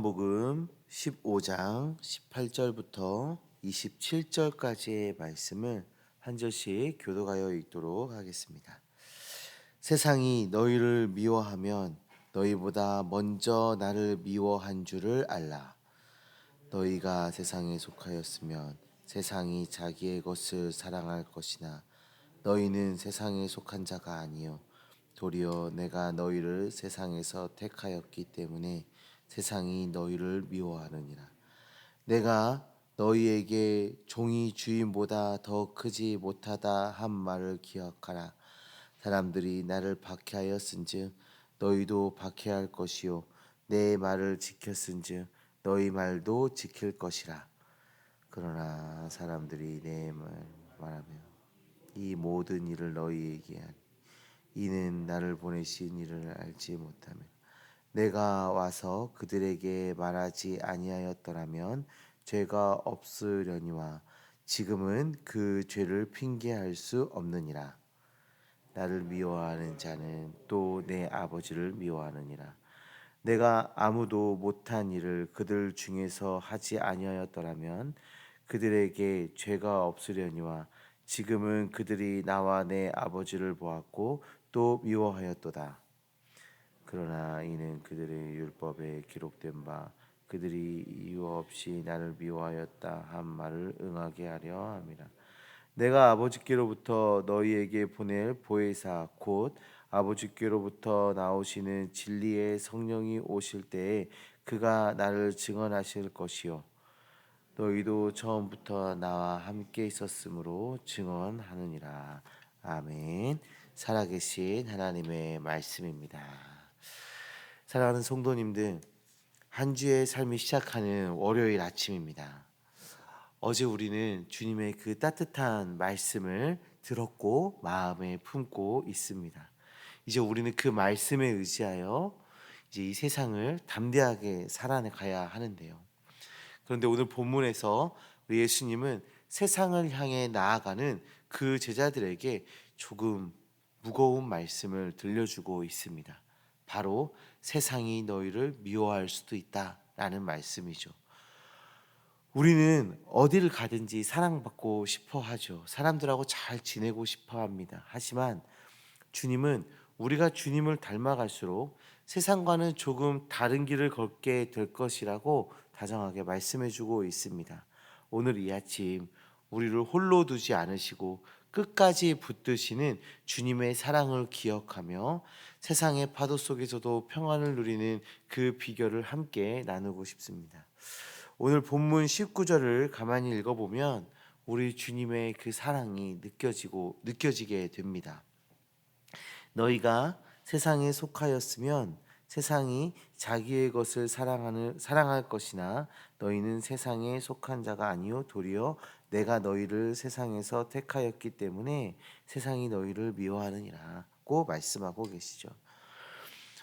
복음 15장 18절부터 27절까지의 말씀을 한 절씩 교독하여 읽도록 하겠습니다. 세상이 너희를 미워하면 너희보다 먼저 나를 미워한 줄을 알라. 너희가 세상에 속하였으면 세상이 자기의 것을 사랑할 것이나 너희는 세상에 속한 자가 아니요 도리어 내가 너희를 세상에서 택하였기 때문에 세상이 너희를 미워하느니라. 내가 너희에게 종이 주인보다 더 크지 못하다 한 말을 기억하라. 사람들이 나를 박해하였은즉 너희도 박해할 것이요 내 말을 지켰은즉 너희 말도 지킬 것이라. 그러나 사람들이 내 말하며 이 모든 일을 너희에게 하니 이는 나를 보내신 이를 알지 못하며 내가 와서 그들에게 말하지 아니하였더라면 죄가 없으려니와 지금은 그 죄를 핑계할 수 없느니라. 나를 미워하는 자는 또 내 아버지를 미워하느니라. 내가 아무도 못한 일을 그들 중에서 하지 아니하였더라면 그들에게 죄가 없으려니와 지금은 그들이 나와 내 아버지를 보았고 또 미워하였도다. 그러나 이는 그들의 율법에 기록된 바 그들이 이유 없이 나를 미워하였다 한 말을 응하게 하려 함이라. 내가 아버지께로부터 너희에게 보낼 보혜사 곧 아버지께로부터 나오시는 진리의 성령이 오실 때에 그가 나를 증언하실 것이요 너희도 처음부터 나와 함께 있었으므로 증언하느니라. 아멘. 살아계신 하나님의 말씀입니다. 사랑하는 성도님들, 한 주의 삶이 시작하는 월요일 아침입니다. 어제 우리는 주님의 그 따뜻한 말씀을 들었고 마음에 품고 있습니다. 이제 우리는 그 말씀에 의지하여 이제 이 세상을 담대하게 살아가야 하는데요. 그런데 오늘 본문에서 우리 예수님은 세상을 향해 나아가는 그 제자들에게 조금 무거운 말씀을 들려주고 있습니다. 바로 세상이 너희를 미워할 수도 있다라는 말씀이죠. 우리는 어디를 가든지 사랑받고 싶어 하죠. 사람들하고 잘 지내고 싶어 합니다. 하지만 주님은 우리가 주님을 닮아갈수록 세상과는 조금 다른 길을 걷게 될 것이라고 다정하게 말씀해주고 있습니다. 오늘 이 아침 우리를 홀로 두지 않으시고 끝까지 붙드시는 주님의 사랑을 기억하며 세상의 파도 속에서도 평안을 누리는 그 비결을 함께 나누고 싶습니다. 오늘 본문 19절을 가만히 읽어보면 우리 주님의 그 사랑이 느껴지게 됩니다. 너희가 세상에 속하였으면 세상이 자기의 것을 사랑할 것이나 너희는 세상에 속한 자가 아니요 도리어 내가 너희를 세상에서 택하였기 때문에 세상이 너희를 미워하느니라고 말씀하고 계시죠.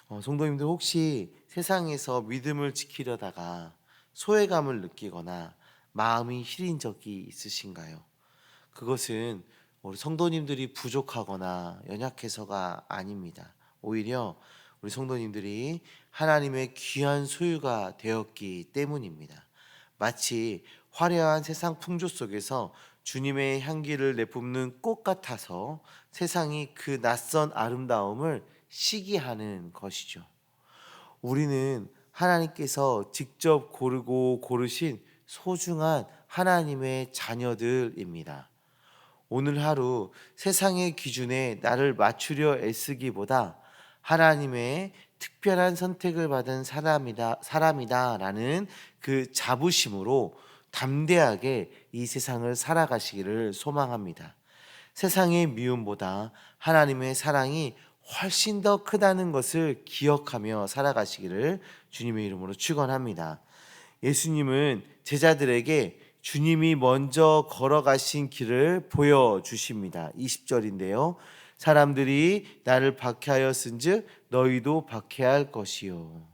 성도님들 혹시 세상에서 믿음을 지키려다가 소외감을 느끼거나 마음이 시린 적이 있으신가요? 그것은 우리 성도님들이 부족하거나 연약해서가 아닙니다. 오히려 우리 성도님들이 하나님의 귀한 소유가 되었기 때문입니다. 마치 화려한 세상 풍조 속에서 주님의 향기를 내뿜는 꽃 같아서 세상이 그 낯선 아름다움을 시기하는 것이죠. 우리는 하나님께서 직접 고르고 고르신 소중한 하나님의 자녀들입니다. 오늘 하루 세상의 기준에 나를 맞추려 애쓰기보다 하나님의 특별한 선택을 받은 사람이다라는 그 자부심으로 담대하게 이 세상을 살아가시기를 소망합니다. 세상의 미움보다 하나님의 사랑이 훨씬 더 크다는 것을 기억하며 살아가시기를 주님의 이름으로 축원합니다. 예수님은 제자들에게 주님이 먼저 걸어가신 길을 보여주십니다. 20절인데요. 사람들이 나를 박해하였은즉 너희도 박해할 것이요.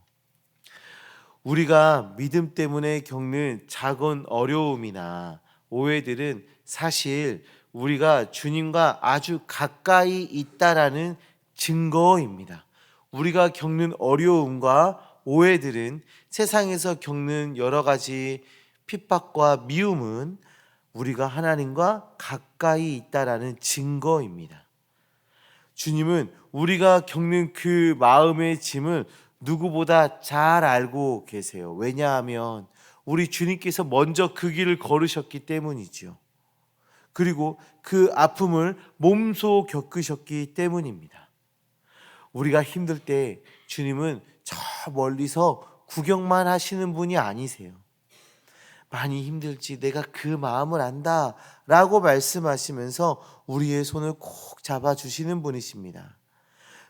우리가 믿음 때문에 겪는 작은 어려움이나 오해들은 사실 우리가 주님과 아주 가까이 있다라는 증거입니다. 우리가 겪는 어려움과 오해들은 세상에서 겪는 여러 가지 핍박과 미움은 우리가 하나님과 가까이 있다라는 증거입니다. 주님은 우리가 겪는 그 마음의 짐을 누구보다 잘 알고 계세요. 왜냐하면 우리 주님께서 먼저 그 길을 걸으셨기 때문이지요. 그리고 그 아픔을 몸소 겪으셨기 때문입니다. 우리가 힘들 때 주님은 저 멀리서 구경만 하시는 분이 아니세요. 많이 힘들지 내가 그 마음을 안다 라고 말씀하시면서 우리의 손을 꼭 잡아주시는 분이십니다.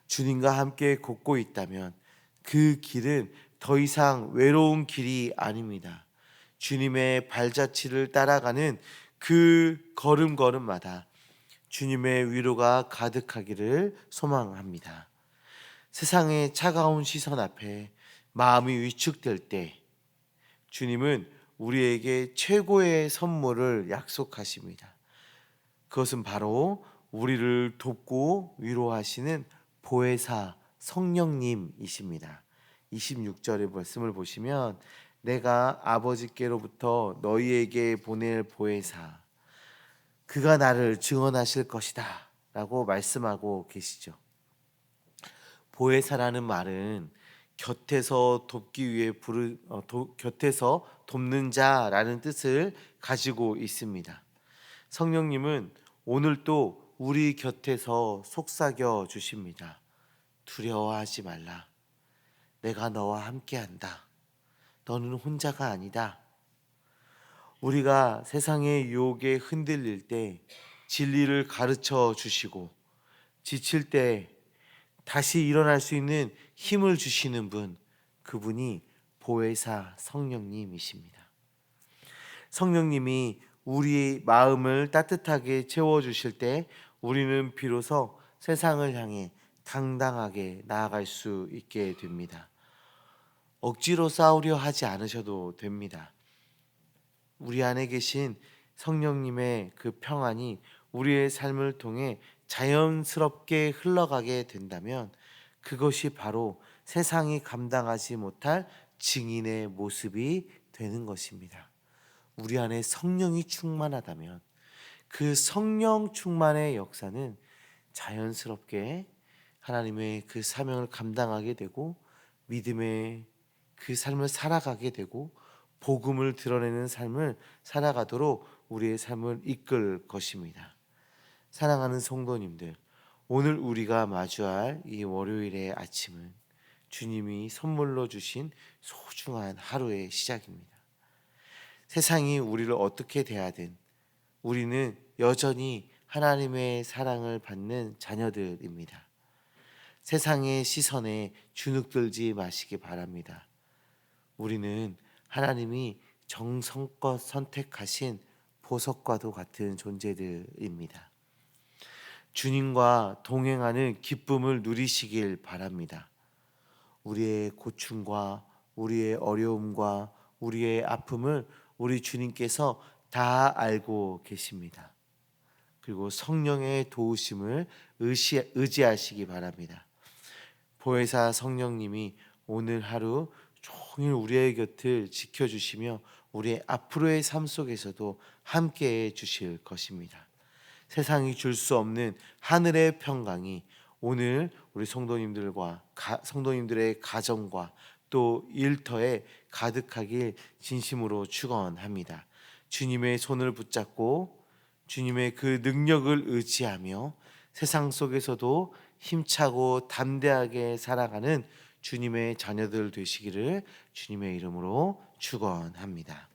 주님과 함께 걷고 있다면 그 길은 더 이상 외로운 길이 아닙니다. 주님의 발자취를 따라가는 그 걸음걸음마다 주님의 위로가 가득하기를 소망합니다. 세상의 차가운 시선 앞에 마음이 위축될 때 주님은 우리에게 최고의 선물을 약속하십니다. 그것은 바로 우리를 돕고 위로하시는 보혜사 성령님이십니다. 26절의 말씀을 보시면 내가 아버지께로부터 너희에게 보낼 보혜사 그가 나를 증언하실 것이다 라고 말씀하고 계시죠. 보혜사라는 말은 곁에서 돕기 위해 곁에서 돕는 자라는 뜻을 가지고 있습니다. 성령님은 오늘 또 우리 곁에서 속삭여 주십니다. 두려워하지 말라. 내가 너와 함께한다. 너는 혼자가 아니다. 우리가 세상의 유혹에 흔들릴 때 진리를 가르쳐 주시고 지칠 때 다시 일어날 수 있는 힘을 주시는 분, 그분이 보혜사 성령님이십니다. 성령님이 우리 마음을 따뜻하게 채워주실 때 우리는 비로소 세상을 향해 당당하게 나아갈 수 있게 됩니다. 억지로 싸우려 하지 않으셔도 됩니다. 우리 안에 계신 성령님의 그 평안이 우리의 삶을 통해 자연스럽게 흘러가게 된다면 그것이 바로 세상이 감당하지 못할 증인의 모습이 되는 것입니다. 우리 안에 성령이 충만하다면 그 성령 충만의 역사는 자연스럽게 하나님의 그 사명을 감당하게 되고 믿음의 그 삶을 살아가게 되고 복음을 드러내는 삶을 살아가도록 우리의 삶을 이끌 것입니다. 사랑하는 성도님들, 오늘 우리가 마주할 이 월요일의 아침은 주님이 선물로 주신 소중한 하루의 시작입니다. 세상이 우리를 어떻게 대하든 우리는 여전히 하나님의 사랑을 받는 자녀들입니다. 세상의 시선에 주눅들지 마시기 바랍니다. 우리는 하나님이 정성껏 선택하신 보석과도 같은 존재들입니다. 주님과 동행하는 기쁨을 누리시길 바랍니다. 우리의 고충과 우리의 어려움과 우리의 아픔을 우리 주님께서 다 알고 계십니다. 그리고 성령의 도우심을 의지하시기 바랍니다. 보혜사 성령님이 오늘 하루 종일 우리의 곁을 지켜주시며 우리의 앞으로의 삶 속에서도 함께해 주실 것입니다. 세상이 줄 수 없는 하늘의 평강이 오늘 우리 성도님들의 가정과 또 일터에 가득하길 진심으로 축원합니다. 주님의 손을 붙잡고 주님의 그 능력을 의지하며 세상 속에서도 힘차고 담대하게 살아가는 주님의 자녀들 되시기를 주님의 이름으로 축원합니다.